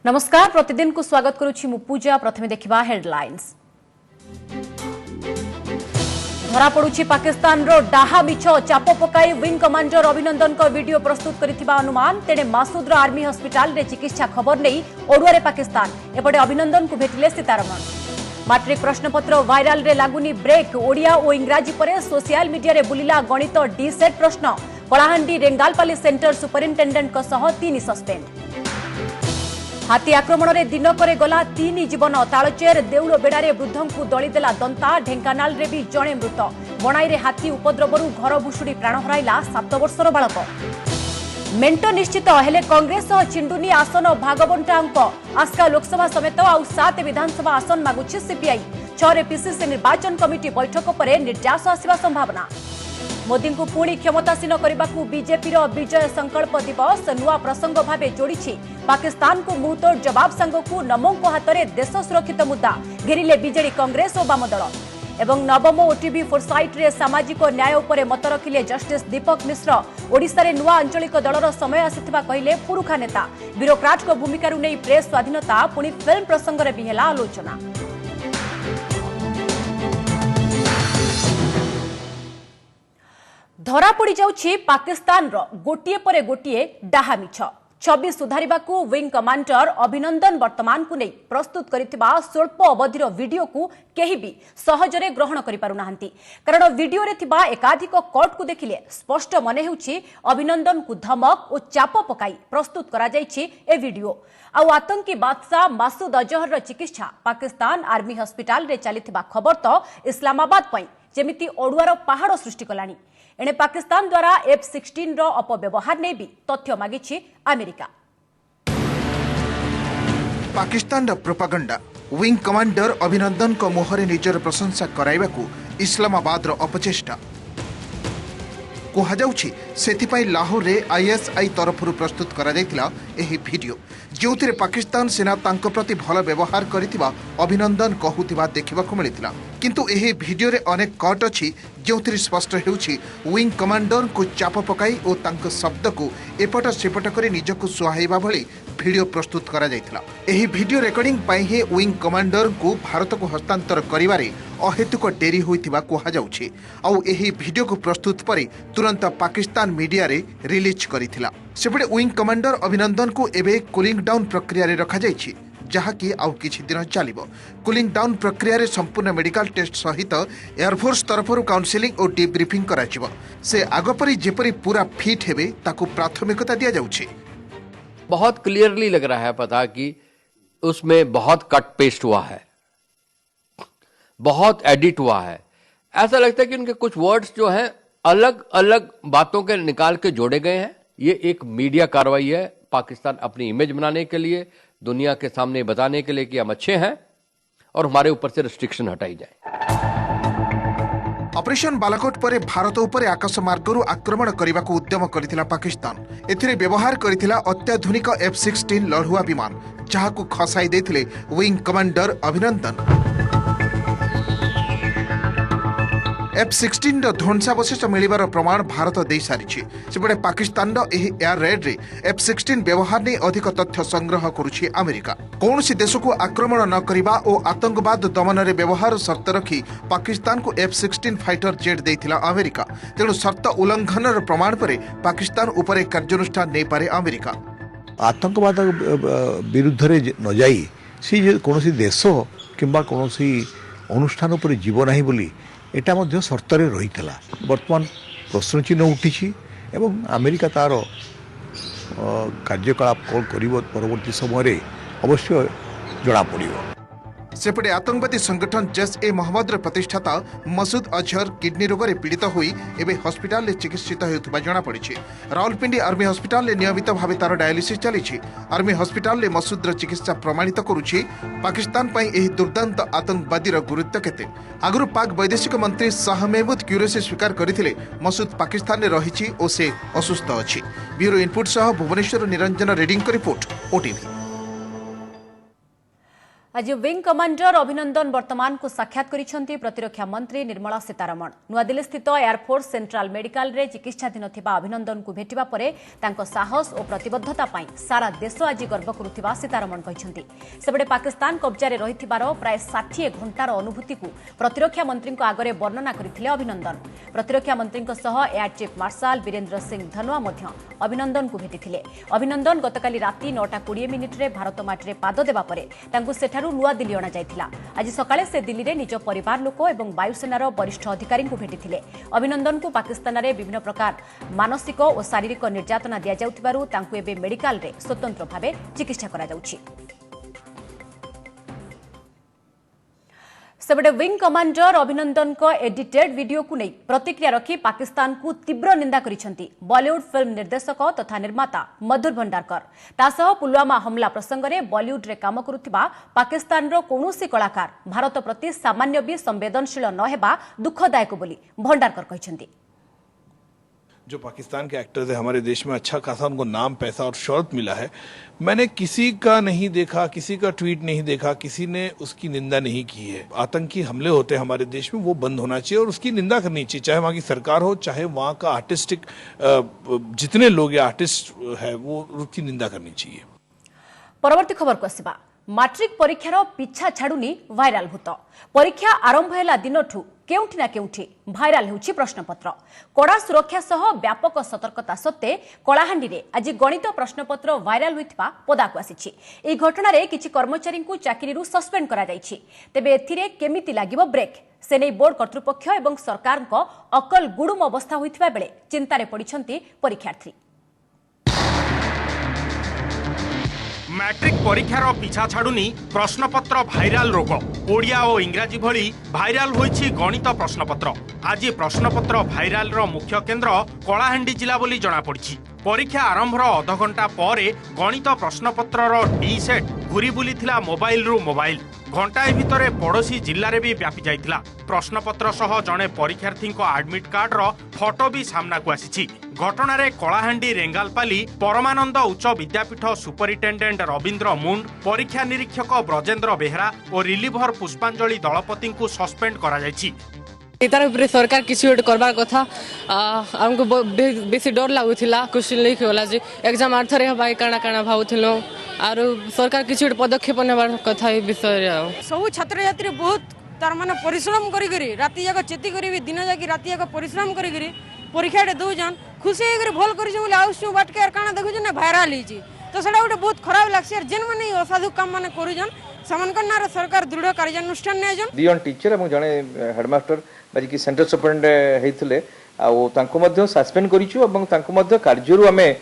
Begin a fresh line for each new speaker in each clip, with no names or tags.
नमस्कार प्रतिदिन को स्वागत करुछि मु पूजा। प्रथमे देखिबा हेडलाइंस। धरा पड़ुछि पाकिस्तान रो डाहा मिछ चाप पकाई विंग कमांडर अभिनंदन को वीडियो प्रस्तुत करिथिबा अनुमान। तेणे मासूद रो आर्मी हॉस्पिटल रे चिकित्सा खबर नहीं ओडुआरे पाकिस्तान। एपटे अभिनंदन को भेटिले सीतारमण। मैट्रिक प्रश्नपत्र वायरल रे लागुनी ब्रेक। ओडिया और इंग्राजी परे सोशल मीडिया रे बुलिला गणित डी सेट प्रश्न। कलाहांडी रेंगालपाली सेंटर सुपरिंटेंडेंट को सह 3 सस्पेंड। हाथी आक्रमण रे दिनकरे गला 3 जीवन। तालचेर देउल बेड़ारे वृद्धों को दलीदेला दंता। ढेंकानाल रे भी जणे मृत। बणाई रे हाथी उपद्रवरु घर भुशुड़ी प्राण हराइला 7 वर्षर बालक। मेंट निश्चित हेले कांग्रेस चिंडुनी आसन भागबंटा अंक। आस्का लोकसभा समेत आउ 7 विधानसभा आसन मागुछि सीपीआई। 6 पीसीसी निर्वाचन कमिटी बैठक पर निर्यास आसिबा संभावना। मोदी को पुणी क्षमतासीन करने को बीजेपी विजय संकल्प दिवस नुआ प्रसंग भावे जोड़ी पाकिस्तान को मुंहतोड़ जवाब सांगकू नमों हाथ में देश सुरक्षित मुद्दा घेरिले बीजेडी कांग्रेस और वाम दल। एवं नवम ओटीवी फोरसाइट रे सामाजिक न्याय उपरे मत रखिले जस्टिस दीपक मिश्र। ओडिशा रे नुआ आंचलिक दलर समय आसिथिबा कहिले पुरुखा नेता। ब्यूरोक्राट को भूमिका नहीं प्रेस स्वाधीनता पुणी फिल्म प्रसंग रे भी हेला आलोचना। धरा पड़ी जाउछि पाकिस्तान रो गोटिए परे गोटिए डाहा मिछ। छवि सुधारिबाकू विंग कमांडर अभिनंदन वर्तमान को नहीं प्रस्तुत करिथिबा स्वल्प अवधिर वीडियो को केही भी सहजरे ग्रहण करि पारु नाहंती। कारण वीडियो रे थिबा एकाधिक कट को देखिले स्पष्ट मने हेउछि अभिनंदन को धमक और चाप पकाई प्रस्तुत करा जाइछि ए वीडियो। आउ आतंकी बादशाह मासूद अजहर रो चिकित्सा पाकिस्तान आर्मी हॉस्पिटल रे चलिथिबा खबर तो इस्लामाबाद पई जेमिति ओडुआर पहाड़ सृष्टि कलानी। एणे पाकिस्तान द्वारा F-16 रो अपव्यवहार ने भी तथ्य मागिछि America.
Pakistan propaganda wing commander Abhinandan को मुहरे निजर प्रशंसा कराइबाकू इस्लामाबाद रो अपचेष्टा कहुछि। सेथिपाई लाहौर रे आईएसआई तरफरु प्रस्तुत करा जायतिला एही वीडियो जोथिरे पाकिस्तान सेना तांको प्रति भल व्यवहार करितिबा अभिनंदन कहुतिबा देखिबाकू मिलितिला। किंतु एही वीडियो रे अनेक कट अछि जोथिरे स्पष्ट हेउछि विंग कमांडर को चाप पकाई और तांको शब्द को एपट सेपट करी निजको सुहाइबा भली वीडियो प्रस्तुत करा जायतिला। एही वीडियो रेकॉर्डिंग पई हे विंग कमांडर को भारत को हस्तांतर करिवारे अहेतुक डेरी होइतिबा कहा जाउछि। आउ एही वीडियो को प्रस्तुत परे तुरंत पाकिस्तान मीडिया रे रिलीज करिथिला। सेपटे विंग कमांडर अभिनंदन को एबे कूलिंग डाउन प्रक्रिया रे रखा जाइछि जहाँकि आउ किछि दिन चलिबो। कूलिंग डाउन प्रक्रिया रे संपूर्ण मेडिकल टेस्ट सहित एयरफोर्स तरफरु काउंसिलिंग और डीब्रीफिंग कराजिबो। से आगपरी जेपरी पूरा फिट हेबे ताकू प्राथमिकता दिया जाउछि।
बहुत क्लियरली लग रहा है पता कि उसमें बहुत कट पेस्ट हुआ है, बहुत एडिट हुआ है। ऐसा लगता है कि उनके कुछ वर्ड्स जो हैं अलग अलग बातों के निकाल के जोड़े गए हैं। ये एक मीडिया कार्रवाई है, पाकिस्तान अपनी इमेज बनाने के लिए, दुनिया के सामने बताने के लिए कि हम अच्छे हैं और हमारे ऊपर से रिस्ट्रिक्शन हटाई जाए।
ऑपरेशन बालाकोट पर भारत उपर आकाश मार्गरू आक्रमण करने को उद्यम करथिला पाकिस्तान। एथिरे व्यवहार करथिला अत्याधुनिक F-16 लढ़ुआ विमान जहां खसाई देथिले विंग कमांडर अभिनंदन। F-16 ध्वंसावशेष मिलिबार प्रमाण भारत दे सारिछि। सेपटे पाकिस्तान एयर रेड रे F-16 व्यवहार ने अधिक तथ्य संग्रह करुछि अमेरिका। कौनसी देश को आक्रमण न करिबा और आतंकवाद दमन रे व्यवहार शर्त रखी पाकिस्तान को F-16 फाइटर जेट देथिला अमेरिका। तेणु शर्त उल्लंघन प्रमाण पर पाकिस्तान उपरे कार्यानुष्ठान नहीं पारे अमेरिका।
आतंकवाद विरुद्ध रे न जाई सी कौनसी देश किंबा कौनसी अनुष्ठान उपर जीव नाही बोली एटा मध्य शर्तरे रही। वर्तमान प्रश्न चिन्ह उठी एवं अमेरिका तार कार्यकलाप कौन कर परवर्ती समय अवश्य जना पड़िबो।
सेपटे आतंकवादी संगठन जैश-ए मोहम्मद प्रतिष्ठाता मसूद अजहर किडनी रोग रे पीड़ित होई एबे हॉस्पिटल रे चिकित्सित हेउथबा जना पड़िछि। रावलपिंडी आर्मी हॉस्पिटल रे नियमित भावे तार डायलिसिस चलिछि। आर्मी हॉस्पिटल रे मसूद रो चिकित्सा प्रमाणित करुछि पाकिस्तान पई एही दुर्दांत आतंकवादी रो गुरुत्व केते। आगरु पाक वैदेशिक मंत्री शाह महमूद क्यूरेसी स्वीकार करथिले मसूद पाकिस्तान रे रहिछि ओ से असुस्थ अछि। ब्यूरो इनपुट सह भुवनेश्वर निरंजन रीडिंग को रिपोर्ट ओटीवी।
आज विंग कमांडर अभिनंदन वर्तमान को साक्षात करिसेंती प्रतिरक्षा मंत्री निर्मला सीतारमण नुआदिल्ली स्थित एयरफोर्स सेंट्रल मेडिकल रे चिकित्साधीन थिबा अभिनंदन को भेटिबा परे तांको साहस और प्रतिबद्धता पाई सारा देश आज गर्व करुथिबा सीतारमण कहिसेंती सेबडे पाकिस्तान कब्जा रे रहिथिबार प्राय 60 घंटार अनुभूति को प्रतिरक्षा मंत्री को आगरे वर्णना करथिले अभिनंदन प्रतिरक्षा मंत्री सह air chief marshal Virendra Singh Dhanoa मध्य अभिनंदन को भेटिथिले अभिनंदन गतकाली राति 9:20 रे भारत माटी रे पाद देबा परे तांको सेठारु नुआ दिल्ली अणा जाइथिला आज सकाळे से दिल्ली रे निज परिवार लोक एवं वायुसेनार वरिष्ठ अधिकारी को भेटिथिले अभिनंदन को पाकिस्तान रे विभिन्न प्रकार मानसिक और शारीरिक निर्यातना दिया जाउथिबारु तांको एबे मेडिकल रे स्वतंत्र भावे चिकित्सा करा जाउछि सेबडे विंग कमांडर अभिनंदन को एडिटेड वीडियो को नहीं प्रतिक्रिया रखी पाकिस्तान को तीव्र निंदा करिसेंती बॉलीवुड फिल्म निर्देशक तथा निर्माता मधुर भंडारकर तासह पुलवामा हमला प्रसंग में बॉलीवुड रे काम करुथिबा पाकिस्तान रो कोनोसी कलाकार भारत प्रति सामान्य भी संवेदनशील न हेबा दुखदायक बोली भंडारकर कहिसेंती
जो पाकिस्तान के एक्टर्स है हमारे देश में अच्छा खासा उनको नाम पैसा और शोहरत मिला है मैंने किसी का नहीं देखा किसी का ट्वीट नहीं देखा किसी ने उसकी निंदा नहीं की है आतंकी हमले होते हैं हमारे देश में वो बंद होना चाहिए और उसकी निंदा करनी चाहिए चाहे वहाँ की सरकार हो चाहे वहाँ का आर्टिस्टिक जितने लोग या आर्टिस्ट है वो उसकी निंदा करनी चाहिए
परवर्ती खबर को आसिबा मैट्रिक परीक्षार पिछा छाड़ुनी भाइराल भूत परीक्षा आरंभ होला दिनठू केउठी ना केउठी भाइराल होउछि प्रश्नपत्र कड़ा सुरक्षा सह व्यापक सतर्कता सत्ते कलाहांडी रे आज गणित प्रश्नपत्र भाइराल होइथिबा पदाकु आसिछि एई घटना रे किछि कर्मचारी को चाकरीरु सस्पेंड करा जाइछि तेबे एथिरे केमिति लागिबो ब्रेक सेनै बोर्ड कर्तृपक्ष एवं सरकार को अकल गुडुम अवस्था होइथिबा बेले चिंतारे पडिछंती परीक्षार्थी
मैट्रिक परीक्षार पिछा छाड़ुनी प्रश्नपत्र भाइराल रोग ओडिया और इंग्राजी भली भाइराल होइछि गणित प्रश्नपत्र आज प्रश्नपत्र भाइराल रो मुख्य केन्द्र कलाहांडी जिला बोली जना पड़िछि परीक्षा आरंभर अध घंटा पर गणित प्रश्नपत्र डी सेट घूरी बुलीथिला मोबाइल रु मोबाइल घंटाए भितरे पड़ोशी जिले में भी व्यापी जाइथिला प्रश्नपत्र सह जड़े परीक्षार्थी आडमिट कार्ड रो फोटो भी सामना को आसी घटना रे कलाहांडी रेंगालपाली परमानंद उच्च विद्यापीठ सुपरिटेंडेंट रवींद्र मुंड परीक्षा निरीक्षक ब्रजेंद्र बेहरा और रिलीभर पुष्पांजलि दलपति को सस्पेंड करा जायछि
तार सरकार किसी गोटे करबार कथा आमको बेसी डर लगुला क्वेश्चन लिख होला जे एग्जाम आर्थरे हबाई काना काना भावुथिलो आरो सरकार किसी गोटे पदक्षेप नेबार कथा ए विषय
सब छात्र छात्री बहुत तार माने परिश्रम करी करी राति जाक चेती करी दिन जाक राति जाक परिश्रम करी करी परीक्षा दे दउजन खुशी करी भल करी बोले आउसु बाटके आर काना देखु ना भाइराल हिची तो सेटा गोटे बहुत खराब लागसी आर जेन माने असाधु काम माने करूजन समानकर नार सरकार दृढ़ कार्यानुष्ठान नेजन
दियन टीचर एवं जने हेडमास्टर बाकी सेंटर सुपरिटेंडेंट हेइथिले आ तांको मध्ये सस्पेंड करिछु एवं तांको मध्ये कार्यरु हमें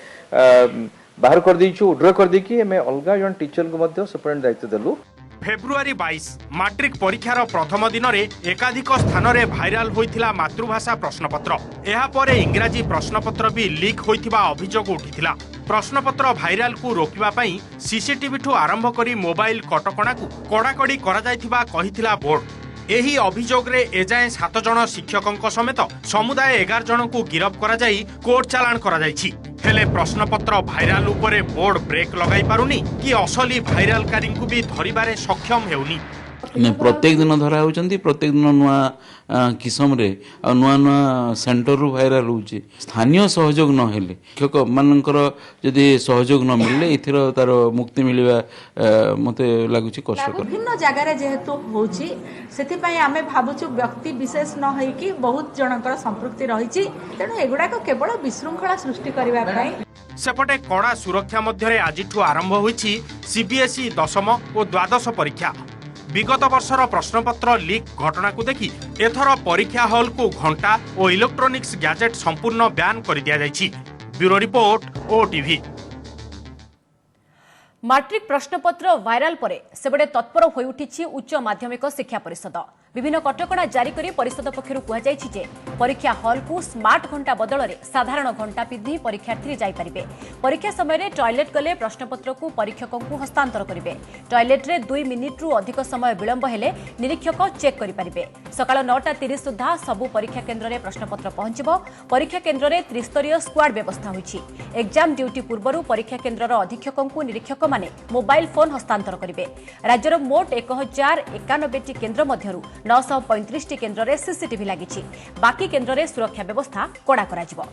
बाहर कर दीछु उड्र कर दी कि हमें अलगा जन टीचर को मध्ये सुपरिटेंडेंट दायित्व देलु
फेब्रुआरी 22 मैट्रिक परीक्षार प्रथम दिन में एकाधिक स्थान में भाइराल होइथिला मातृभाषा प्रश्नपत्र एहा परे इंग्राजी प्रश्नपत्र भी लीक होइथिबा अभियोग उठिथिला प्रश्नपत्र भाइराल को रोकिबा पई सीसीटीवी ठू आरंभ करी मोबाइल कटकणा को कड़ाकड़ी करा जायथिबा कहिथिला बोर्ड एही अभियोग रे एजाए 7 जन शिक्षकों समेत समुदाय 11 जन को गिरफ करा जाई कोर्ट चालान करा जायछि हेले प्रश्नपत्र भाइराल उपरे बोर्ड ब्रेक लगाई पारुनी कि असली भाइरालकारी को भी धरिबारे सक्षम हेउनी
प्रत्येक दिन धरा होउचंती प्रत्येक दिन नुआ किसम रे नुआ नुआ सेंटर रु भाइराल होउची स्थानीय सहयोग न हेले शिक्षक मानकर जदि सहयोग न मिलले इथिर तार मुक्ति मिलबा मते लागुची कष्टकर
विभिन्न जगह रे जेहेतु होउची सेति पई आमे भाबुछु व्यक्ति विशेष न होई कि बहुत जनकर संपृक्ति रहिची तेनु एगुडा को केवल विशृंखला सृष्टि करबा पई
सेपटे कड़ा सुरक्षा मध्यरे आजिठू आरंभ होइछि सीबीएसई 10th और 12th परीक्षा विगत वर्षर प्रश्नपत्र लीक घटना को देखी एथर परीक्षा हॉल को घंटा और इलेक्ट्रोनिक्स गैजेट संपूर्ण बैन कर दिया जायछि ब्यूरो रिपोर्ट ओटीवी
मैट्रिक प्रश्नपत्र भाइराल परे सेबडे तत्पर होई उठिछि उच्च माध्यमिक शिक्षा परिषद विभिन्न कटकणा जारी करी परिषद पक्षरु कुहा जायछि जे परीक्षा हॉल को स्मार्ट घंटा बदल में साधारण घंटा पिंधि परीक्षार्थी जाइपारे। परीक्षा समय टॉयलेट गले प्रश्नपत्र को परीक्षकों को हस्तांतर करेंगे। टॉयलेट रे 2 मिनिट रु अधिक समय विलंब हेले निरीक्षक चेक करेंगे। सकाळ 9:30 सुधा सबु परीक्षा केन्द्र में प्रश्नपत्र पहुंचब। परीक्षा केन्द्र में त्रिस्तरीय स्क्वाड व्यवस्था होइछि। एग्जाम ड्यूटी पूर्व परीक्षा केन्द्र अधीक्षकों को निरीक्षक माने मोबाइल फोन हस्तांतर करेंगे। राज्यर मोट 1091 केन्द्र मध्यरु 935 केन्द्र में सीसीटीवी लगी। बाकी केन्द्र में सुरक्षा व्यवस्था कड़ा कराजिबो।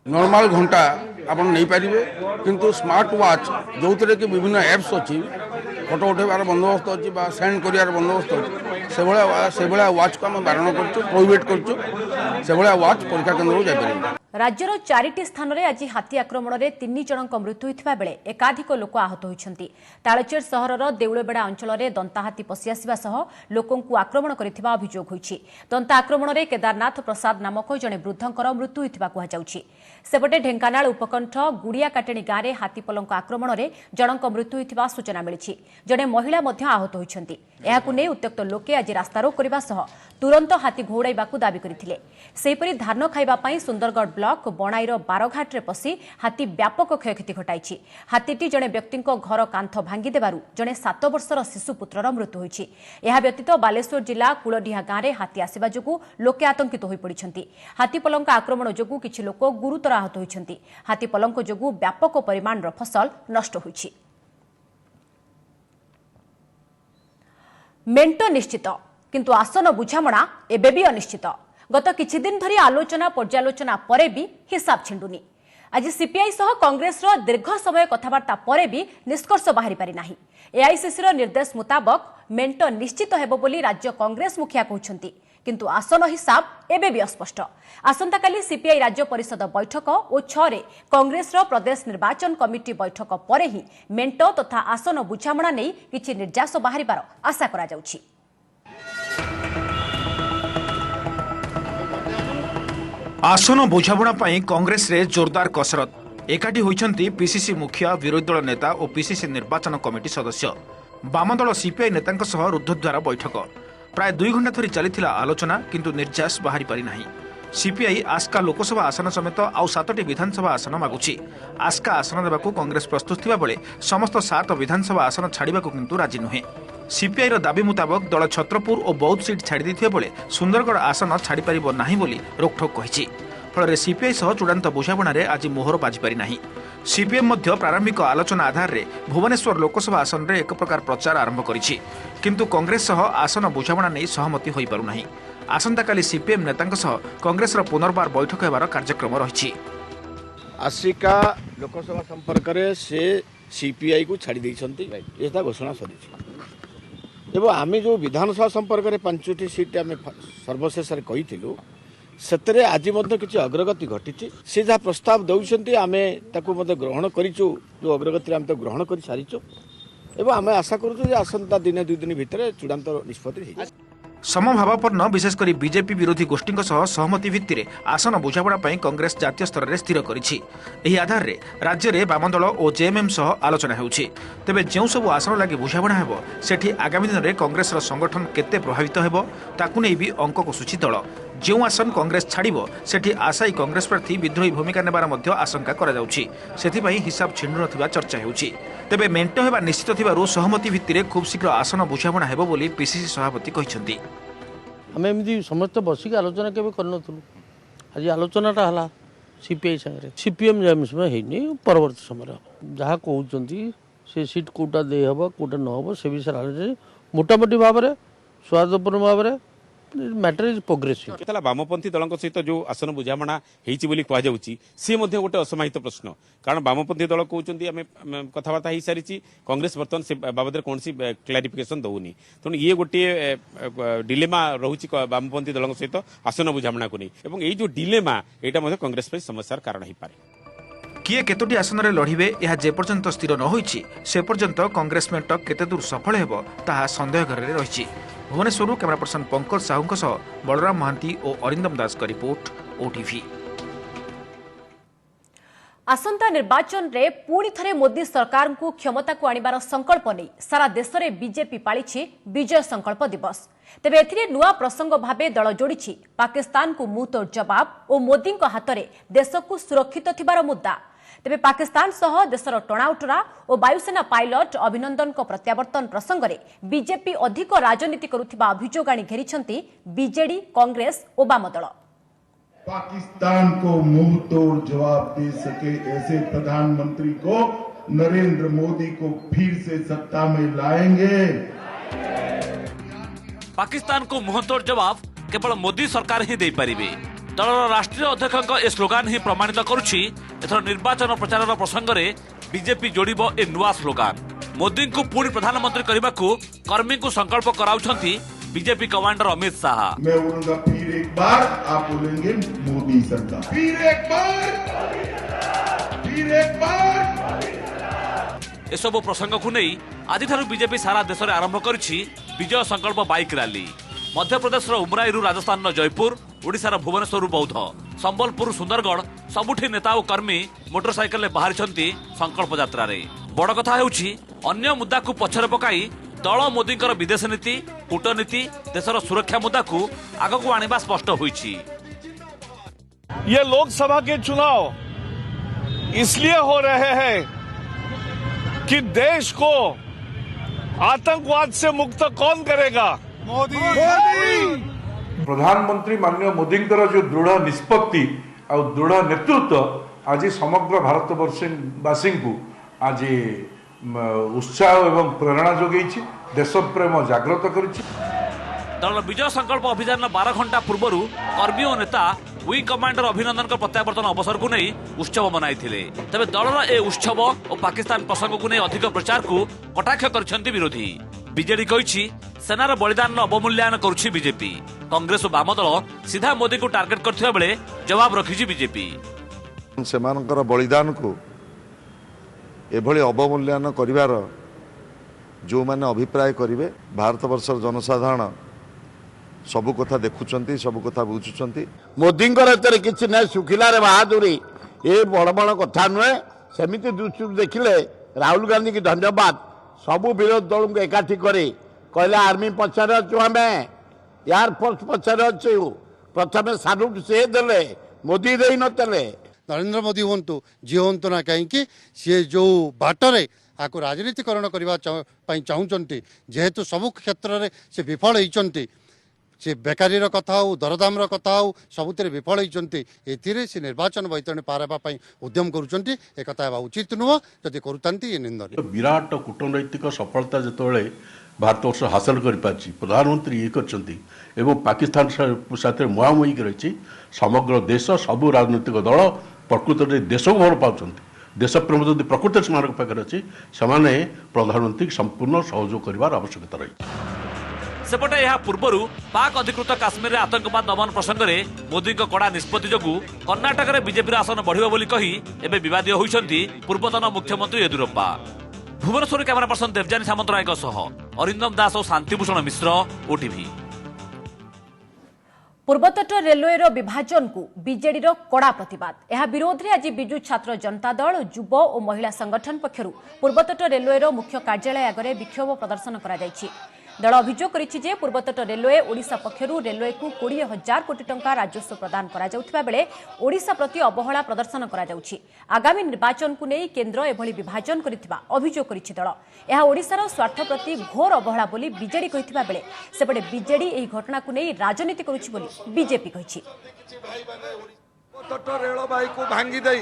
नॉर्मल घंटा आप नहीं पारे किंतु स्मार्ट वॉच जो थे कि विभिन्न एप्स अच्छी फोटो उठेबार बंदोबस्त अच्छी सेंड कर बंदोबस्त अच्छी से भाया वॉच को आम बारण कर प्रोहिबिट कर वॉच परीक्षा केन्द्र को जापर।
राज्यर 4टी स्थान में आज हाथी आक्रमण में 3 जनक मृत्यु होता बेले एकाधिक लोक आहत होती। तालचेर सहरर देउलबेड़ा अंचल में दंताहाती पशि आसवा सह लोकों आक्रमण करथिबा अभियोग होइछि। दंता आक्रमण में केदारनाथ प्रसाद नामक जड़े वृद्धंकर मृत्यु होइथिबा कुहाଯାଉଛି। सेपटे ढेंकानाल उपकंठ गुड़िया काटेणी गाँव में हाथीपलक आक्रमण में जनक मृत्यु होइथिबा सूचना मिली। जड़े महिला मध्य आहत होइछन्ति। एहाकु नै उत्त्यक्त लोके आज रास्तारोक करबा सह तुरंत हाथी घोड़ाइबाकू दाबी करथिले। सेहीपरि धान खाइबा पई सुंदरगढ़ ब्लॉक बनाईर बारघाट रे पसी हाथी व्यापक क्षयक्षति घटाइछि। हाथीटी जड़े व्यक्ति घर कांथ भांगी देबारु जड़े 7 वर्षर शिशु पुत्रर मृत्यु होइछि। एहा व्यतीत बालेश्वर जिला कुलडीहा गाँव में हाथी आसिबा जोगु लोके आतंकित होई पड़िछन्ति। हाथीपलक आक्रमण जोगु किछि लोक गुरुतर आहत होइछन्ति। हाथीपलक जोगु व्यापक परिमाणर फसल नष्ट होइछि। मेंट निश्चित किंतु आसन बुझामणा एबे भी अनिश्चित। गत किछि दिन धरी आलोचना पर्यालोचना परे भी हिसाब छिंडुनी। आज सीपीआई सह कांग्रेस रो दीर्घ समय कथबार्ता परे भी निष्कर्ष बाहरी पारि नाही। एआईसीसी रो निर्देश मुताबक मेंट निश्चित हेबो बोली राज्य कांग्रेस मुखिया कहउछंती किंतु आसन हिसाब एबे भी अस्पष्ट। आसंताकाली सीपीआई राज्य परिषद बैठक और 6 रे कांग्रेस रो प्रदेश निर्वाचन कमिटी बैठक परे ही मेंट तथा आसन बुझामणा नै किछि निर्जास बाहरिबार आशा करा जाउछि।
आसन बुझाबणा पई कांग्रेस रे जोरदार कसरत। एकाठी होइछन्ती पीसीसी मुखिया विरोधी दल नेता और पीसीसी निर्वाचन कमिटी सदस्य। बामदल सीपीआई नेतांक सह रुद्धद्वार बैठक प्राय 2 घंटा धरी चली आलोचना किंतु निर्जास बाहरी पारि नाही। सीपीआई आस्का लोकसभा आसन समेत आउ 7टी विधानसभा आसन मागुछि। आस्का आसन देबाकू कांग्रेस प्रस्तुत थिबा बेले समस्त 7 विधानसभा आसन छाड़िबाकू किंतु राजी नुहे। सीपीआई रो दाबी मुताबक दल छत्रपुर और बौद्ध सीट छाड़ी दैथिबा बेले सुंदरगढ़ आसन छाड़ी परिबो नाही बोली रोकठोक कहिछि। फल सीपीआई सह चूड़ांत बुझामणार आज मोहर बाजी पारि नाही। सीपीएम मध्य प्रारंभिक आलोचना आधार रे भुवनेश्वर लोकसभा आसन रे एक प्रकार प्रचार आरंभ करिछि किंतु कांग्रेस सह आसन बुझामणा नै सहमति होई पारु नाही। आसंताकाली सीपीएम नेतांक सह कांग्रेस रो पुनर्बार बैठक हेबार कार्यक्रम रहिछि।
आसिका लोकसभा संपर्क रे से सीपीआई को छाड़ी दैछन्ती एता घोषणा सरिछि। एवं आम जो विधानसभा संपर्क में 5टी सीट आम सर्वशेष कहीलु से आज किसी अग्रगति घटी से जहाँ प्रस्ताव दौरान आम ग्रहण करूँ जो अग्रगति आम ग्रहण कर सारीचु एवं आम आशा करूँ आसंता दिन 2 दिन भितर चूड़ांत निष्पत्ति।
समभावापन्न विशेषकर बीजेपी विरोधी गोष्ठी सहमति भित्ति आसन बुझापड़ा कांग्रेस जातीय स्तर में स्थिर करिछि। एही आधार रे राज्य में वामदल और जेएमएम सह आलोचना होउछि। तेबे जेउ सब आसन लागि बुझापड़ा हेबो सेठी आगामी दिन में कांग्रेस संगठन केते प्रभावित हेबो ताकु नै भी अंक कसुछि दल। जेउ आसन कांग्रेस छाड़िबो सेठी आशायी कांग्रेस प्रार्थी विद्रोही भूमिका नेबार मध्य आशंका करा जाउछि। सेथिपई हिसाब छिंडु नथिबा चर्चा हेउछि। तेबे मेंट हेबा निश्चित थिबारु सहमति भित्तिरे खूब शीघ्र आसन बुझापड़ा हेबो बोली पीसीसी सभापति कहिसंती।
आम एमती समस्त बसिक आलोचना केवे करनथु। आज आलोचनाटा हला सीपीआई संगे सीपीएम जेएमएम हेनी परवर्ती समय जहाँ कहउचंती से सीट कोटा दे हबो कोटा न हबो से विषय आलोचना मोटामोटी भाव में स्वादपूर्ण भाव में मैटर इज प्रोग्रेसिव।
वामपंथी दल सहित जो आसन बुझामणा होती कहुच्छी सी गोटे असमाहित प्रश्न कारण वामपंथी दल कहते आम कथबार्ता हो सारी कांग्रेस बर्तमान से बाबद कौन क्लारिफिकेशन दौनी तेणु ये गोटे डिलेमा रोचे वामपंथी दल सहित आसन बुझामणा को नहीं ये जो डिलेमा यहाँ कांग्रेस समस्यार कारण हो पारे।
किए केतोटी आसन रे लढिबे यह जेपर्यंत स्थिर न होइछि से पर्यंत कांग्रेस मेंट केते दूर सफल हेबो ताहा संदेह घर रे रहिछि। भुवनेश्वर कैमरा पर्सन पंकज साहू सह बलराम महांती और अरिंदम दास का रिपोर्ट ओटीवी।
आसंता निर्वाचन रे पुणी थरे मोदी सरकार को क्षमता को आनिबार संकल्प नहीं सारा देश में बीजेपी पालिछि विजय संकल्प दिवस। तेबे एथिरे नुआ प्रसंग भाबे दल जोड़िछि पाकिस्तान को मुंहतोड़ जवाब और मोदी हाथ में देश को सुरक्षित थिबार मुद्दा। तेबे पाकिस्तान सह देशर टणाउटरा और वायुसेना पायलट अभिनंदन प्रत्यावर्तन प्रसंग में बीजेपी अधिक राजनीति करुथिबा अभियोग आनी घेरिछंती बीजेडी कांग्रेस और वाम दल।
पाकिस्तान को मुंह तोड़ जवाब दे सके ऐसे प्रधानमंत्री को नरेंद्र मोदी को फिर से सत्ता में लाएंगे।
पाकिस्तान को मुंहतोड़ जवाब केवल मोदी सरकार ही दे पारिबे। दलर राष्ट्रीय अध्यक्ष ए स्लोगान ही प्रमाणित करुछि एथर निर्वाचन प्रचार प्रसंग में बीजेपी जोड़िबो ए नुआ स्लोगान। मोदी को पुणी प्रधानमंत्री करने को कर्मी को संकल्प कराउछंती बीजेपी कमांडर अमित शाह।
मैं बोलूंगा फिर एक बार, आप बोलेंगे मोदी सरकार। फिर एक बार
एसबु प्रसंग को नहीं आज बीजेपी सारा देश में आरंभ करिछि विजय संकल्प बाइक रैली। मध्य प्रदेश उमराईरू राजस्थान जयपुर, ओडिशार भुवनेश्वर बौद्ध, संबलपुर सुंदरगढ़ सबुठी नेता और कर्मी मोटरसाइकेल बाहरी संकल्प यात्रा रे। बड़ कथा हेउछि अन्य मुद्दा को पछरे पकाई दल मोदी विदेश नीति कूटनीति देशर सुरक्षा मुद्दा को आगक आनिबा स्पष्ट होइछि।
ये लोकसभा के चुनाव इसलिए हो रहे हैं कि देश को आतंकवाद से मुक्त कौन करेगा? मोदी।
प्रधानमंत्री माननीय मोदी जो दृढ़ निष्पत्ति और दृढ़ नेतृत्व आज समग्र भारतवासी को आज उत्साह एवं प्रेरणा जोगई देश प्रेम जागृत कर।
दल विजय संकल्प अभियान 12 घंटा पूर्व कर्मी और नेता विंग कमांडर अभिनंदन प्रत्यावर्तन अवसर को नहीं उत्सव मनाई तेज दलर ए उत्सव और पाकिस्तान प्रसंग को नहीं अधिक प्रचार को कटाक्ष कर विरोधी। बीजेडी कही सेनार बलिदान अवमूल्यायन करुछि बीजेपी। कांग्रेस और वाम दल सीधा मोदी को टार्गेट करथिबा बेले जवाब रखिछि बीजेपी।
सेमानकर बलिदान को एभली अवमूल्यायन करिवार जो माने अभिप्राय करिवे भारत वर्षर जनसाधारण सबु कथा देखुचंती सबु कथा बुझुचंती।
मोदी किसी ना सुखिला रे बहादुरी ये बड़ बड़ कथा नुहे। सेमिति दृष्टि देखिले राहुल गांधी की धन्यवाद सबु विरोध दल को एकाठी करे कहले आर्मी पछारे अच्छु आम एयरफोर्स पछारे अच्छु प्रथम साल्यूट से देले मोदी दे नतले।
नरेंद्र मोदी हूँ जी हूँ ना कहीं सी जो बाटरे आपको राजनीतिकरण करने चाहूँगी जेहेतु सबु क्षेत्र में से विफल होती से बेकारी कथा हो दरदाम कथा हो सबुतिर विफल होती से निर्वाचन बैतरणी पार होगापी उद्यम करुँचा उचित नुह जदि करुता निंदनीय।
विराट कूटनैतिक सफलता जिते भारतवर्ष हासिल कर प्रधानमंत्री ये कर पाकिस्तान साथ मुहांमुही रही समग्र देश सबू राजनीतिक दल प्रकृत में देश को भल पाँच देश प्रेम जब प्रकृत से पाखे अच्छी से प्रधानमंत्री संपूर्ण सहयोग कर आवश्यकता रही।
सेपटे यह पूर्व पाक अधिकृत काश्मीर आतंकवाद दमन प्रसंग में मोदी कड़ा निष्पत्ति जोगु कर्णाटक में बीजेपी आसन बढ़िबो बोली कही एबे विवादीय होइछंती पूर्वतन मुख्यमंत्री येदियुरप्पा। भुवनेश्वर कैमरा पर्सन देवजानी सामंतराय सह अरिंदम दास और शांतिभूषण मिश्र ओटीवी।
पूर्वतट रेलवेर विभाजन को बीजेडी कड़ा प्रतिवाद। यह विरोध में आज विजु छात्र जनता दल युव और महिला संगठन पक्षरु पूर्वतट रेलवेर मुख्य कार्यालय आगे विक्षोभ प्रदर्शन करा जायछि। दल अभियोग करिछि जे पूर्वतट रेलवे ओडिशा पक्षरु रेलवे को 20,000 कोटी टंका राजस्व प्रदान करा जाउथिबा बेले ओडिशा प्रति अवहेला प्रदर्शन करा जाउछि। आगामी निर्वाचन को नहीं केन्द्र एभली विभाजन करिथिबा अभियोग करिछि दल। यह ओडिशार स्वार्थ प्रति घोर अवहेला बोली बीजेडी कहिथिबा बेले सेपटे बीजेडी एही घटना को नहीं राजनीति करुछि बोली बीजेपी कहिछि।
तट रेलबाई को भांगी दे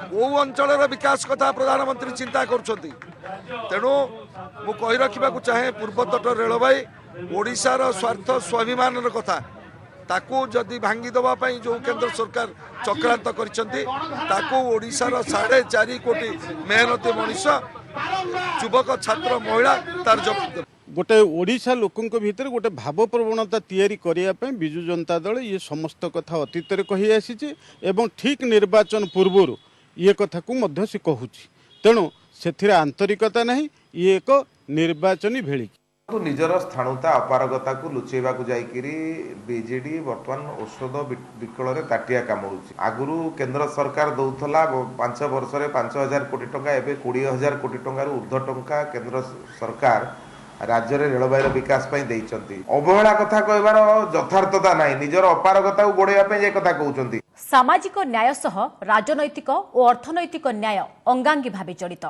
वो अंचल विकास कथा प्रधानमंत्री चिंता करुछंती। तेणु मु कही रखा चाहे पूर्वतट रेलबाई ओडिशार स्वार्थ स्वाभिमान कथा ताकू जदि भांगी देवाई जो केंद्र सरकार चक्रांत करिसेंती ताकू ओडिशार 4.5 कोटी मेहनती मनीष युवक छात्र महिला तार जवाब
गोटे ओडिशा लोकों भितर गोटे भाव प्रवणता तैयारी करने विजु जनता दल ये समस्त कथा अतीत कही आसी एवं ठीक निर्वाचन पूर्व ये कथा को मध्य से कहूँ तेणु से आंतरिकता नहीं ये एक निर्वाचनी भेड़ी।
निजर स्थाणुता अपारगता को लुचेबा को जाइकिरी बीजेडी वर्तमान औषध विकल रे ताटिया कामुडुची आगुरु केंद्र सरकार दउथला 5 वर्ष रे 5000 कोटी टंका एबे 20000 कोटी टंका रू ऊर्ध्व टंका केंद्र सरकार राज्य रे रेलबाईर विकास पई देइचंती अवहेला कथा कहबार यथार्थता नाही निजर अपारगता को गोडेया पे जे कथा कहउचंती
सामाजिक न्याय सह राजनैतिक और अर्थनैतिक न्याय अंगांगी भावे जड़ित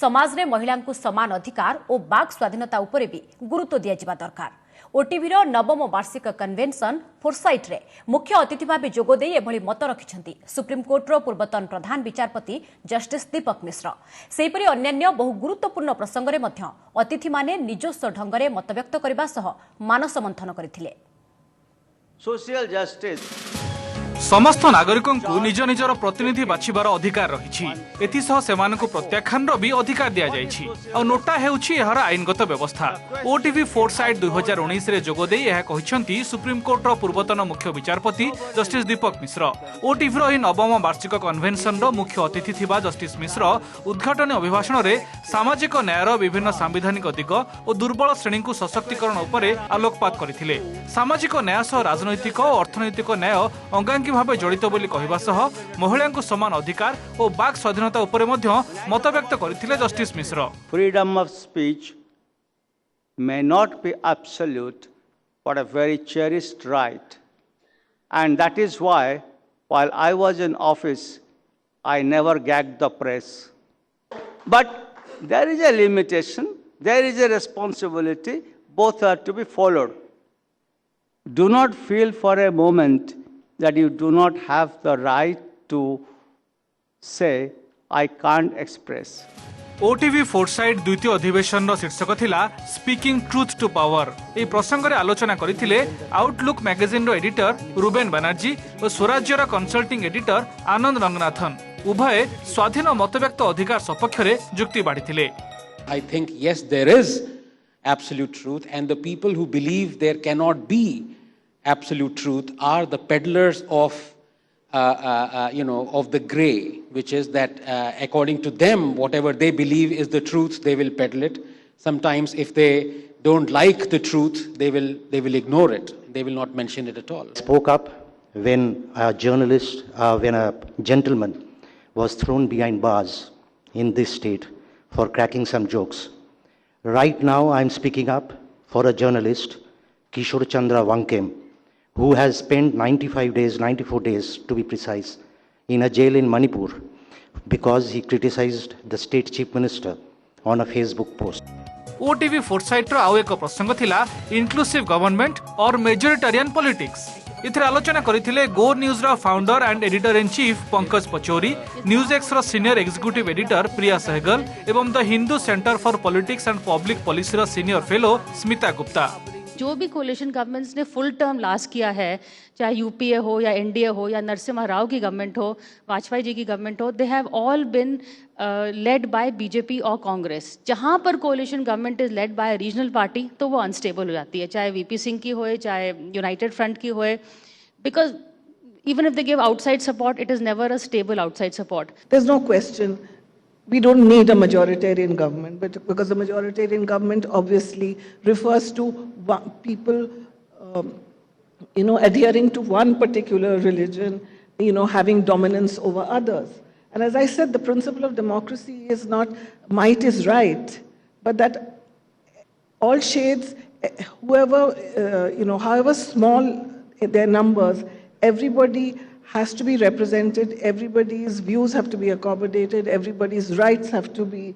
समाज रे महिला को समान अधिकार और बाक स्वाधीनता उपरे भी गुरुत्व दिया जिबा दरकार ओटीवीर नवम वार्षिक कन्वेन्शन फोरसाइट रे मुख्य अतिथि भाव जोगदे एभली मत रखिछंती सुप्रीमकोर्टर पूर्वतन प्रधान विचारपति जस्टिस दीपक मिश्र सेहीपरि अन्यान्य बहु गुरुत्वपूर्ण प्रसंग रे मध्य अतिथि माने निजस्व ढंगरे मतव्यक्त करबा सह मानस मंथन करथिले
सोशल जस्टिस
समस्त नागरिकों को निज निजर प्रतिनिधि बाछिबार अधिकार रही एथिसह सेमानकु प्रत्याख्यानर भी अधिकार दिया जायछि और नोटा हेउछि एहर आईनगत व्यवस्था ओटीवी फोरसाइट 2019 रे जोगदे यह कहिसंती सुप्रीम कोर्टर पूर्वतन मुख्य विचारपति जस्टिस दीपक मिश्र ओटीवीर एही नवम वार्षिक कन्वेन्शन मुख्य अतिथि थिबा जस्टिस मिश्र उद्घाटन अभिभाषण रे सामाजिक न्यायर विभिन्न सांविधानिक दिग और दुर्बल श्रेणी को सशक्तिकरण उपरे आलोकपात करथिले सामाजिक न्याय सह राजनैतिक और अर्थनैतिक न्याय अंगांगी भावे जड़ित बोली कहबा सह महिला को समान अधिकार और बाक स्वाधीनता उपरे मध्य मत व्यक्त करथिले justice Mishra
freedom of speech may not be absolute but a very cherished right, and that is why while I was in office I never gagged the press, but there is a limitation, there is a responsibility, both are to be followed. Do not feel for a moment that you do not have the right to say I can't express.
OTV foresight द्वितीय अधिवेशन शीर्षक थिला speaking truth to power ए प्रसंग रे आलोचना करथिले outlook magazine रो editor Ruben Banerjee और स्वराज्य रो कंसल्टिंग एडिटर आनंद रंगनाथन उभय स्वाधीन मतव्यक्त अधिकार सपक्ष रे जुक्ति बाढिथिले
I think yes there is absolute truth and the people who believe there cannot be absolute truth are the peddlers of of the gray, which is that according to them whatever they believe is the truth they will peddle it. Sometimes if they don't like the truth they will ignore it, they will not mention it at all.
Spoke up when a journalist when a gentleman was thrown behind bars in this state for cracking some jokes. Right now I am speaking up for a journalist, Kishore Chandra Wankem, who has spent 94 days to be precise, in a jail in Manipur because he criticized the state chief minister on a Facebook post.
OTV foresight रो आउ एक प्रसंग थिला inclusive government और majoritarian politics इथरे आलोचना करथिले Go news रो founder and editor in chief Pankaj Pachauri, news X रो senior executive editor Priya Sehgal एवं the Hindu centre for politics and public policy रो सीनियर फेलो स्मिता गुप्ता।
जो भी कोलिशन गवर्नमेंट्स ने फुल टर्म लास्ट किया है, चाहे यूपीए हो या एनडीए हो या नरसिम्हा राव की गवर्नमेंट हो, वाजपेयी जी की गवर्नमेंट हो, they have all been led by BJP और कांग्रेस। जहां पर coalition government is led by regional party तो वो अनस्टेबल हो जाती है, चाहे वीपी सिंह की होए चाहे यूनाइटेड फ्रंट की होए, because even if they give outside support, it is never a stable outside support.
There's no question. We don't need a majoritarian government, but because the majoritarian government obviously refers to people, adhering to one particular religion, having dominance over others. And as I said, the principle of democracy is not might is right, but that all shades, whoever, however small their numbers, everybody has to be represented, everybody's views have to be accommodated, everybody's rights have to be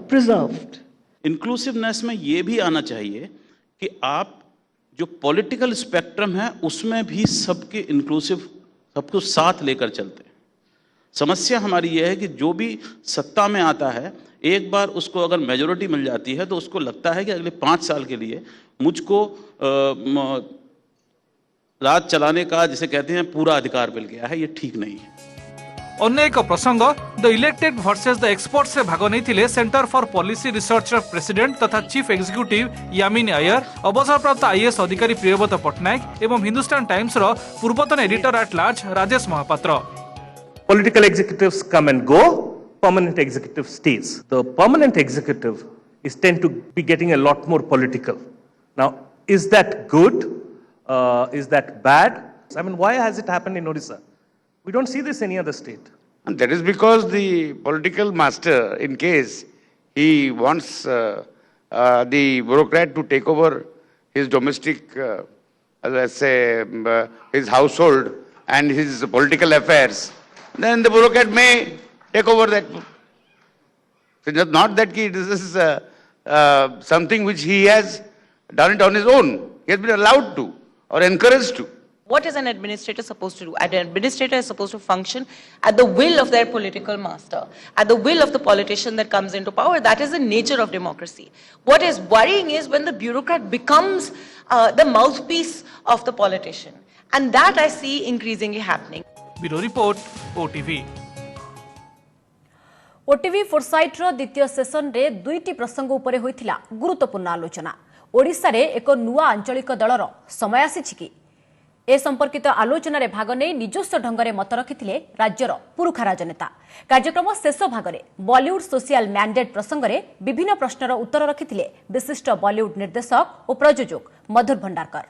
preserved.
Inclusiveness में ये भी आना चाहिए कि आप जो political spectrum है उसमें भी सबके इंक्लूसिव सबको साथ लेकर चलते हैं। समस्या हमारी ये है कि जो भी सत्ता में आता है एक बार उसको अगर मेजोरिटी मिल जाती है तो उसको लगता है कि अगले 5 साल के लिए मुझको राज चलाने का जिसे कहते हैं पूरा अधिकार मिल गया है। ये ठीक नहीं है।
अन्य एक प्रसंग the elected versus the experts रे भाग नहीं centre for policy research president तथा चीफ एग्जीक्यूटिव यामिनी अय्यर, अवसरप्राप्त आईएएस अधिकारी प्रियव्रत पट्टनायक एवं हिंदुस्तान टाइम्स रो पूर्वतन editor at large Rajesh Mahapatra.
Political executives come and go, permanent executive stays. The permanent executive
is tend to be getting a lot more political. Now, is that good? Is that bad? I mean, why has it happened in Odisha? We don't see this in any other state.
And that is because the political master, in case he wants the bureaucrat to take over his domestic, let's say, his household and his political affairs, then the bureaucrat may take over that. It's not that this is something which he has done it on his own. He has been allowed to or encouraged to.
What is an administrator supposed to do? An administrator is supposed to function at the will of their political master, at the will of the politician that comes into power. That is the nature of democracy. What is worrying is when the bureaucrat becomes the mouthpiece of the politician. And that I see increasingly happening.
Bureau Report, OTV.
OTV foresight रो द्वितीय session रे दुईटी प्रसंग उपरे होइथिला गुरुत्वपूर्ण आलोचना। ओडिसा रे एक नुआ आंचलिक दलर समय आसीछि कि ए संपर्कित आलोचना रे भाग नै निजस्व ढंगरे मत रखिथिले राज्यर पुरुखा राजनेता। कार्यक्रम शेष भाग रे बॉलीवुड सोशल मैंडेट प्रसंग रे विभिन्न प्रश्नर उत्तर रखिथिले विशिष्ट बॉलीवुड निर्देशक और प्रयोजक मधुर भंडारकर।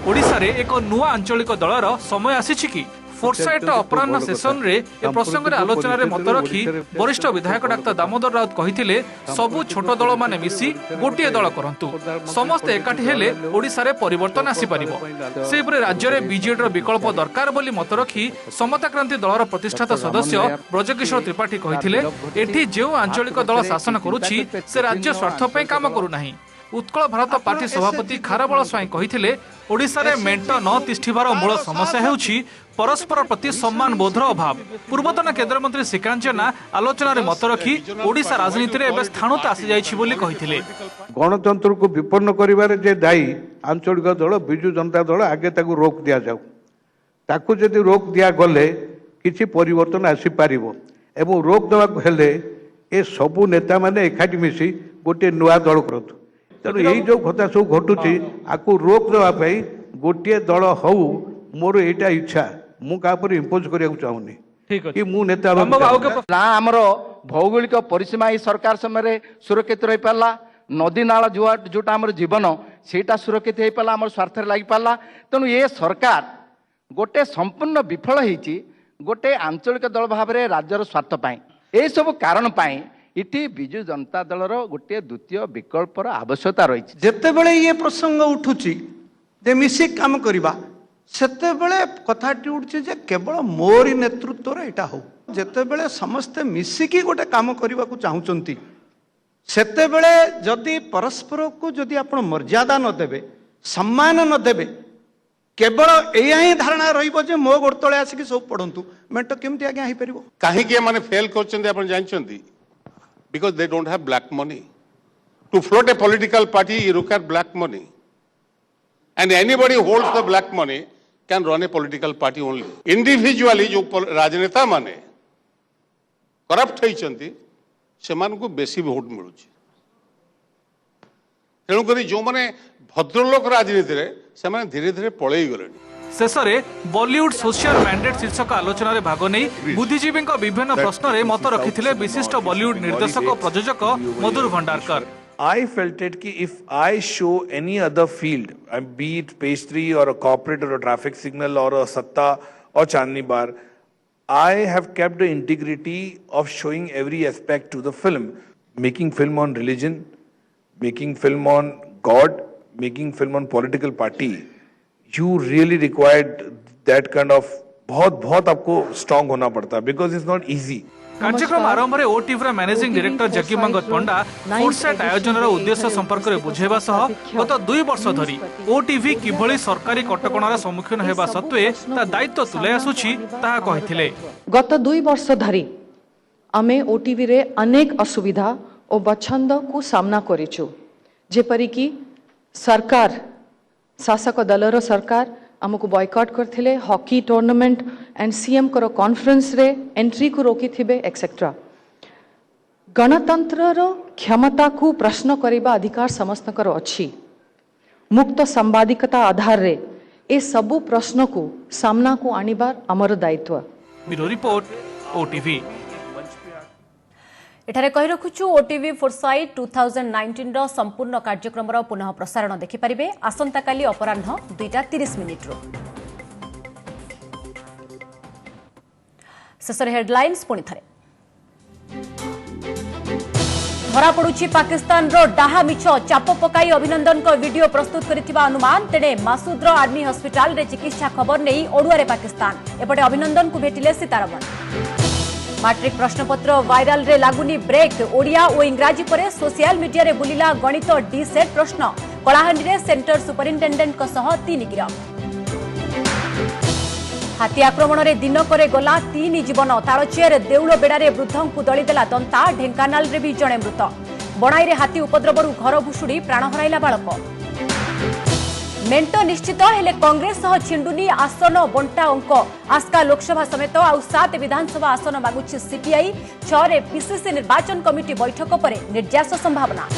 ओडिसा रे एक नुआ आंचलिक दलर समय आसीछि कि फोरसाइट अपराह्न सेशन रे ए प्रसंग रे आलोचना रे मत रखी वरिष्ठ विधायक डाक्टर दामोदर राउत कहिथिले सबु छोट दल माने मिसी गोटिए दल करंतु समस्त एकाठी हेले ओडिसा रे परिवर्तन आसी परिबो। सेपरे राज्य रे बीजेडी रो विकल्प दरकार बोली मत रखी समता क्रांति दलर प्रतिष्ठाता सदस्य ब्रजकिशोर त्रिपाठी कहिथिले एठी जेउ आंचलिक दल शासन करूछि से राज्य स्वार्थ पे काम करू नाही। उत्कल भारत पार्टी सभापति खारबल स्वाई कहिथिले ओडिसा रे मेंट न तिष्ठिबार मूल समस्या हेउछि परस्पर प्रति सम्मान बोधर अभाव। पूर्वतन केंद्र मंत्री श्रीकांत जेना आलोचना रे मत रखी ओडिसा राजनीति रे एबे स्थाणुता आसी जाइछि बोली कहिथिले।
गणतंत्र को विपन्न करिवारे जे दायी आंचलिक दल बिजु जनता दल आगे ताकू रोक दिया जाऊ। ताकू जदि रोक दिया गले किछि परिवर्तन आसी पारिबो एवं रोक देवा हेले ए सबु नेता माने एकाठी मिसी गोटे नुआ दल करथु। तेणु यही जो कथा सब घटुची आकु रोक देवाई गोटे दल हऊ मोर एटा इच्छा मु का पर इम्पोज करिया चाहूनी कि मु नेता
ना आमर भौगोलिक परिसीमा ई सरकार समय सुरक्षित रही पाला नदी नाला जोटा आम जीवन सेटा सुरक्षित हो पाला आम स्वार्थ लगी पाला। तेणु ये सरकार गोटे संपूर्ण विफल होती गोटे आंचलिक दल भाव में राज्यर स्वार्थ पाई ए सब कारण पाई इटी बिजु जनता दलर गोटे द्वितीय विकल्पर आवश्यकता रही।
जेतेबेले ये प्रसंग उठुची जे मिसिक काम करिबा सेतेबेले कथाटी उठुची जे केवल मोरी नेतृत्व रे एटा हो। जेतेबेले समस्त मिसिकी गोटे काम करबा को चाहुचंती सेतेबेले जदि परस्पर को जदि आपण मर्यादा न देबे सम्मान न देबे केवल एया ही धारणा रहिबो जे मो गोड़तळे आसी सब पढंतु मेंट केमति आगे आही परिबो।
काहे के माने फेल करचंदी आपण जानचंदी because they don't have black money. To float a political party, you require black money. And anybody who holds the black money can run a political party only. Individually, जो राजनेता माने corrupt होइचंती सेमान को बेसी vote मिलुची। तेणु करी जो माने भद्रलोक राजनीति रे सेमान धीरे धीरे पळेई गलेनी।
शेषरे बॉलीवुड सोशल मैंडेट शीर्षक आलोचना रे भाग नै बुद्धिजीवी विभिन्न प्रश्न रे मत रखिथिले विशिष्ट बॉलीवुड निर्देशक और प्रयोजक मधुर भंडारकर।
I felt it कि if I show any other field, be it pastry or a corporate or a traffic signal or a satta or Chandni bar, I have kept the integrity of showing every aspect to the film. Making film on religion, making film on God, making film on political party. You really required that kind of बहुत आपको strong होना पड़ता है because it's not easy.
कार्यक्रम आरंभ रे OTV managing director जकी मंगत पंडा foresight आयोजन उद्देश्य संपर्क में बुझेबा सह गत 2 वर्ष धरी ओटीवी किभली सरकारी कटकणार सम्मुखीन हेबा सत्वे ता दायित्व तुले आसुछि ताहा कहिथिले।
गत 2 वर्ष धरी आमे ओटीवी रे अनेक असुविधा और बछंद को सामना करिछु जेपरि कि सरकार शासक दलर सरकार आमको बॉयकॉट करथिले हॉकी टूर्नामेंट एंड सीएम करो कॉन्फ्रेंस रे एंट्री को रोकी थिबे एक्सेट्रा। गणतंत्र रो क्षमता को प्रश्न करिबा अधिकार समस्तकर अछि। मुक्त संवादिकता आधार रे ए सबु प्रश्न को सामना को आनिबार हमर दायित्व।
Bureau report OTV.
एठारे कहि रखुछु ओटीवी फोरसाइट 2019 रो संपूर्ण कार्यक्रम रो पुनः प्रसारण देखि परिबे आसंता काली अपराह्न 2:30 रो। शेषर हेडलाइंस पुणी थरे धरा पड़ुछि पाकिस्तान रो डाहा मिछ चाप पकाई अभिनंदन को वीडियो प्रस्तुत करिथिबा अनुमान तेणे मासूद्र आर्मी हॉस्पिटल रे चिकित्सा खबर नहीं ओडुआरे पाकिस्तान एपटे अभिनंदन को भेटिले सीतारमण। मैट्रिक प्रश्नपत्र वायरल रे लागुनी ब्रेक ओडिया और इंग्राजी परे सोशल मीडिया रे बुलिला गणित डी सेट प्रश्न कलाहांडी रे सेंटर सुपरिटेंडेंट को सह 3 गिरफ। हाथी आक्रमण रे दिन करे गला 3 जीवन तालचेर देउल बेड़ारे वृद्धों को दलीदेला दंता ढेंकानाल रे भी जणे मृत बणाई रे हाथी उपद्रवरु घर भुशुड़ी प्राण हराइला बालक। मेंट निश्चित हेले कांग्रेस सह छिंडुनी आसन बंटा अंक आस्का लोकसभा समेत आउ 7 विधानसभा आसन मागुछि सीपीआई 6 रे पीसीसी निर्वाचन कमिटी बैठक पर निर्यास संभावना।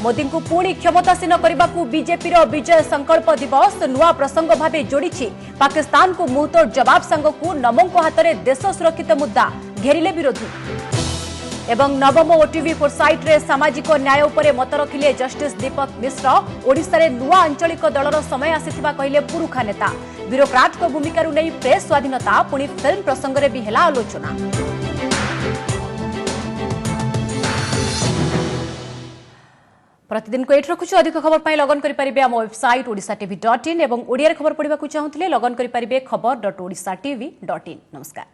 मोदी को पुणी क्षमतासीन करने को बीजेपी विजय संकल्प दिवस नुआ प्रसंग भाव जोड़ी पाकिस्तान को मुहतोड़ जवाब सांगकू नमों हाथ में देश सुरक्षित मुद्दा घेरिले विरोधी। एवं नवम ओटीवी फोरसाइट रे सामाजिक न्याय उपरे मत रखिले जस्टिस दीपक मिश्र ओडिशा रे नुआ आंचलिक दलर समय आसीथिबा कहिले पुरुखा नेता ब्यूरोक्राट को भूमिका नहीं प्रेस स्वाधीनता पुणी फिल्म प्रसंग रे भी हेला आलोचना। प्रतिदिन को एट रखुछु अधिक खबर पाई लगन करि परिबे हम वेबसाइट odisatv.in एवं ओडिया खबर पढिबा को चाहुथिले लगन करि परिबे खबर.odisatv.in। नमस्कार।